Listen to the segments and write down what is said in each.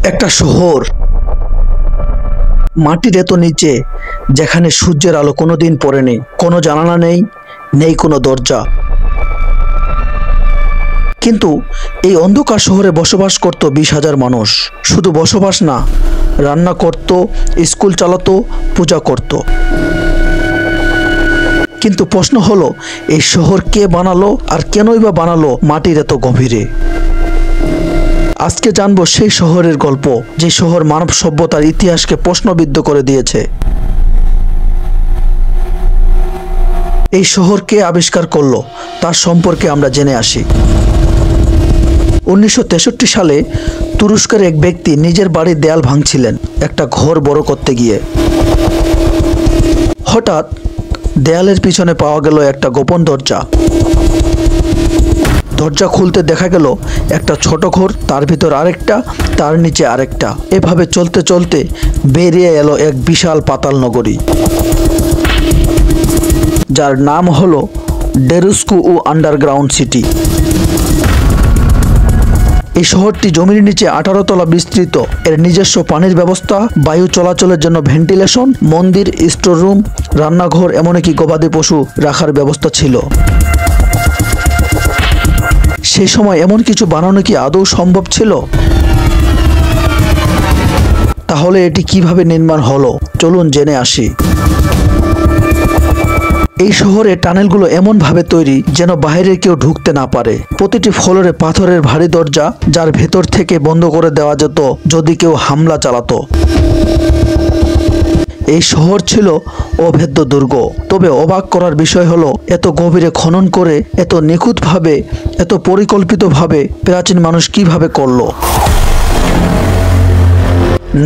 একটা শহর মাটির এত নিচে, যেখানে সূর্যের আলো কোনোদিন পড়েনি, কোনো জানালা নেই, নেই কোনো দরজা। কিন্তু এই অন্ধকার শহরে বসবাস করত 20,000 মানুষ। শুধু বসবাস না, রান্না করত, স্কুল চালাতো, পূজা করত। কিন্তু প্রশ্ন হলো, এই শহর কে বানালো আর কেনই বা বানালো মাটির এত গভীরে? আজকে জানবো সেই শহরের গল্প, যে শহর মানব সভ্যতার ইতিহাসকে প্রশ্নবিদ্ধ করে দিয়েছে। এই শহর কে আবিষ্কার করলো তার সম্পর্কে আমরা জেনে আসি। 1963 সালে তুরস্কের এক ব্যক্তি নিজের বাড়ির দেয়াল ভাঙছিলেন একটা ঘর বড় করতে গিয়ে। হঠাৎ দেয়ালের পিছনে পাওয়া গেল একটা গোপন দরজা। দরজা খুলতে দেখা গেল একটা ছোট ঘর, তার ভিতর আরেকটা, তার নিচে আরেকটা। এভাবে চলতে চলতে বেরিয়ে এলো এক বিশাল পাতাল নগরী, যার নাম হলো ডেরুস্কু আন্ডারগ্রাউন্ড সিটি। এই শহরটি জমির নিচে 18 তলা বিস্তৃত। এর নিজস্ব পানির ব্যবস্থা, বায়ু চলাচলের জন্য ভেন্টিলেশন, মন্দির, স্টোর রুম, রান্নাঘর, এমনকি গবাদি পশু রাখার ব্যবস্থা ছিল। সেই সময় এমন কিছু বানানো কি আদৌ সম্ভব ছিল? তাহলে এটি কিভাবে নির্মাণ হলো, চলুন জেনে আসি। এই শহরে টানেলগুলো এমনভাবে তৈরি যেন বাইরে কেউ ঢুকতে না পারে। প্রতিটি ফ্লোরে পাথরের ভারী দরজা, যার ভেতর থেকে বন্ধ করে দেওয়া যেত যদি কেউ হামলা চালাতো। এই শহর ছিল অভেদ্য দুর্গ। তবে অবাক করার বিষয় হলো, এত গভীরে খনন করে, এত নিখুঁতভাবে, এত পরিকল্পিতভাবে প্রাচীন মানুষ কিভাবে করলো?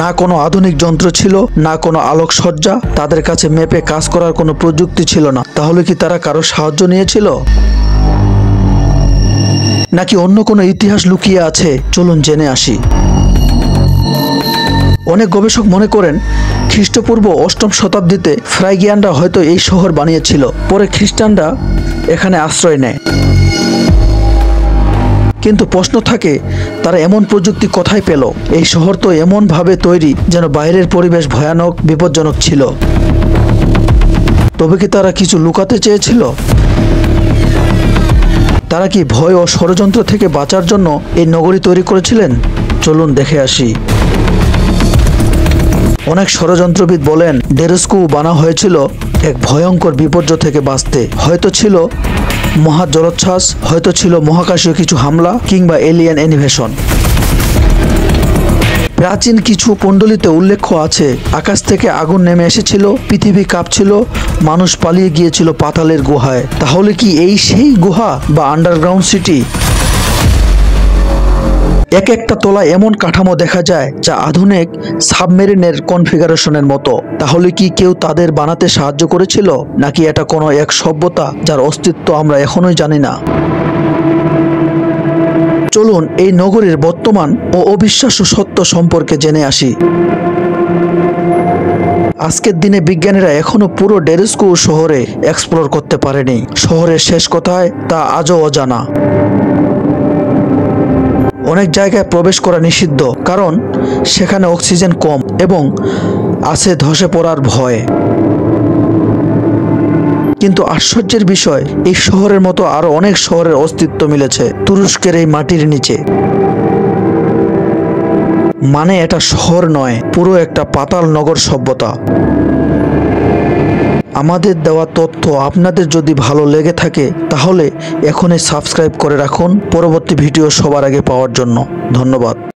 না কোনো আধুনিক যন্ত্র ছিল, না কোনো আলোকসজ্জা, তাদের কাছে ম্যাপে কাজ করার কোনো প্রযুক্তি ছিল না। তাহলে কি তারা কারো সাহায্য নিয়েছিল, নাকি অন্য কোনো ইতিহাস লুকিয়ে আছে? চলুন জেনে আসি। অনেক গবেষক মনে করেন খ্রিস্টপূর্ব 8ম শতাব্দীতে ফ্রাইগিয়ানরা হয়তো এই শহর বানিয়েছিল। পরে খ্রিস্টানরা এখানে আশ্রয় নেয়। কিন্তু প্রশ্ন থাকে, তারা এমন প্রযুক্তি কোথায় পেল? এই শহর তো এমনভাবে তৈরি যেন বাইরের পরিবেশ ভয়ানক, বিপজ্জনক ছিল। তবে কি তারা কিছু লুকাতে চেয়েছিল? তারা কি ভয় ও ষড়যন্ত্র থেকে বাঁচার জন্য এই নগরী তৈরি করেছিলেন? চলুন দেখে আসি। অনেক ষড়যন্ত্রবিদ বলেন ডেরুস্কু বানা হয়েছিল এক ভয়ঙ্কর বিপর্যয় থেকে বাঁচতে। হয়তো ছিল মহা জলোচ্ছ্বাস, হয়তো ছিল মহাকাশীয় কিছু হামলা, কিংবা এলিয়েন ইনভেশন। প্রাচীন কিছু পণ্ডলিতে উল্লেখ আছে, আকাশ থেকে আগুন নেমে এসেছিল, পৃথিবী কাঁপছিল, মানুষ পালিয়ে গিয়েছিল পাতালের গুহায়। তাহলে কি এই সেই গুহা বা আন্ডারগ্রাউন্ড সিটি? এক একটা তলায় এমন কাঠামো দেখা যায় যা আধুনিক সাবমেরিনের কনফিগারেশনের মতো। তাহলে কি কেউ তাদের বানাতে সাহায্য করেছিল, নাকি এটা কোনো এক সভ্যতা যার অস্তিত্ব আমরা এখনোই জানি না? চলুন এই নগরীর বর্তমান ও অবিশ্বাস্য সত্য সম্পর্কে জেনে আসি। আজকের দিনে বিজ্ঞানীরা এখনো পুরো ডেরুস্কু শহরে এক্সপ্লোর করতে পারেনি। শহরের শেষ কোথায় তা আজও অজানা। অনেক জায়গায় প্রবেশ করা নিষিদ্ধ, কারণ সেখানে অক্সিজেন কম এবং আছে ধসে পড়ার ভয়। কিন্তু আশ্চর্যের বিষয়, এই শহরের মতো আরো অনেক শহরের অস্তিত্ব মিলেছে তুরস্কের এই মাটির নিচে। মানে এটা শহর নয়, পুরো একটা পাতাল নগর সভ্যতা। আমাদের দেওয়া তথ্য আপনাদের যদি ভালো লেগে থাকে তাহলে এখনই সাবস্ক্রাইব করে রাখুন পরবর্তী ভিডিও সবার আগে পাওয়ার জন্য। ধন্যবাদ।